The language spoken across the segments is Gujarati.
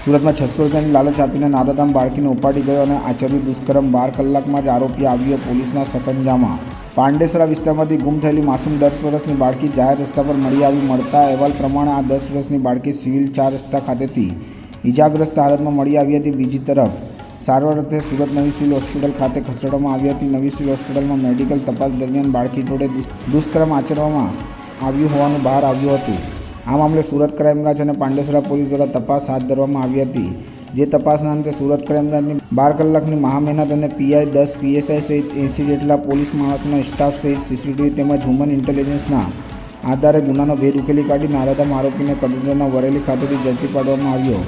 સુરતમાં 600 રૂપિયાની લાલચ આપીને નાદાધામ બાળકીને ઉપાડી ગયો અને આચર્યું દુષ્કર્મ. 12 કલાકમાં જ આરોપી આવ્યો પોલીસના સકંજામાં. પાંડેસરા વિસ્તારમાંથી ગુમ થયેલી માસૂમ 10 વર્ષની બાળકી જાહેર રસ્તા પર મળી આવી. મળતા અહેવાલ પ્રમાણે આ 10 વર્ષની બાળકી સિવિલ 4 રસ્તા ખાતેથી ઇજાગ્રસ્ત હાલતમાં મળી આવી હતી. બીજી તરફ સારવાર અર્થે સુરત નવી સિવિલ હોસ્પિટલ ખાતે ખસેડવામાં આવી હતી. નવી સિવિલ હોસ્પિટલમાં મેડિકલ તપાસ દરમિયાન બાળકી જોડે દુષ્કર્મ આચરવામાં આવ્યું હોવાનું બહાર આવ્યું હતું. આ મામલે સુરત ક્રાઇમ બ્રાન્ચ અને પાંડેસરા પોલીસ દ્વારા તપાસ હાથ ધરવામાં આવી હતી. જે તપાસના અંતે સુરત ક્રાઇમ બ્રાન્ચની 12 કલાકની મહામહેનત અને પીઆઈ 10 પીએસઆઈ સહિત 80 જેટલા પોલીસ માણસોના સ્ટાફ સહિત સીસીટીવી તેમજ હ્યુમન ઇન્ટેલિજન્સના આધારે ગુનાનો ભેદ ઉકેલી કાઢી નારાધામ આરોપીને કડોદરાના વરેલી ખાતેથી ઝડપી પાડવામાં આવ્યો.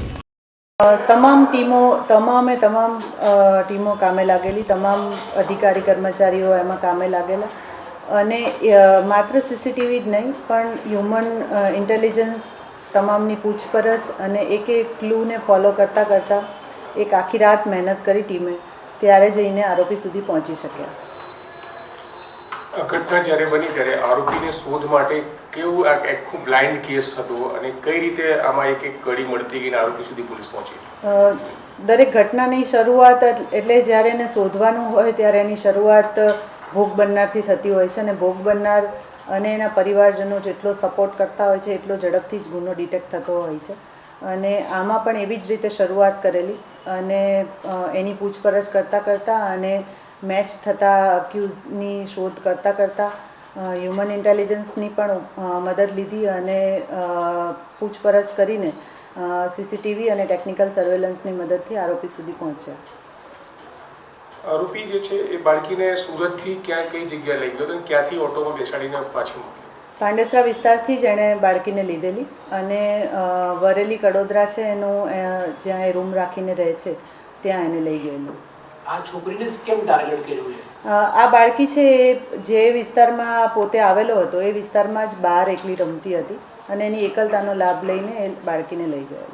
તમામ ટીમો કામે લાગેલી, તમામ અધિકારી કર્મચારીઓ એમાં કામે લાગેલા અને માત્ર સીસીટીવી જ નહીં પણ હ્યુમન ઇન્ટેલિજન્સ તમામની પૂછપરછ અને એક ક્લૂને ફોલો કરતાં એક આખી રાત મહેનત કરી ટીમે, ત્યારે જઈને આરોપી સુધી પહોંચી શક્યા. ઘટના જ્યારે બની ત્યારે આરોપીને શોધ માટે કેવું આખું બ્લાઇન્ડ કેસ હતો અને કઈ રીતે આમાં એક કડી મળતી ગઈ આરોપી સુધી પોલીસ પહોંચી? દરેક ઘટનાની શરૂઆત એટલે જ્યારે એને શોધવાનું હોય ત્યારે એની શરૂઆત ભોગ બનનારથી થતી હોય છે અને ભોગ બનનાર અને એના પરિવારજનો જેટલો સપોર્ટ કરતા હોય છે એટલો ઝડપથી જ ગુનો ડિટેક્ટ થતો હોય છે. અને આમાં પણ એવી જ રીતે શરૂઆત કરેલી અને એની પૂછપરછ કરતાં અને મેચ થતા અક્યુઝની શોધ કરતાં હ્યુમન ઇન્ટેલિજન્સની પણ મદદ લીધી અને પૂછપરછ કરીને સીસીટીવી અને ટેકનિકલ સર્વેલન્સની મદદથી આરોપી સુધી પહોંચ્યા. આરોપી જે છે એ બાળકીને સુરતથી ક્યાં કઈ જગ્યાએ લઈ ગયો અને ક્યાંથી ઓટોમાં બેસાડીને પાછી મોકલી? પાંડેસરા વિસ્તારથી જ એણે બાળકીને લીધેલી અને વરેલી કડોદરા છે એનું જ્યાં એ રૂમ રાખીને રહે છે ત્યાં એને લઈ ગયેલું. આ છોકરીને કેમ ટાર્ગેટ કર્યું છે? આ બાળકી છે જે વિસ્તારમાં પોતે આવેલો હતો એ વિસ્તારમાં જ બહાર એકલી રમતી હતી અને એની એકલતાનો લાભ લઈને એ બાળકીને લઈ ગયેલો.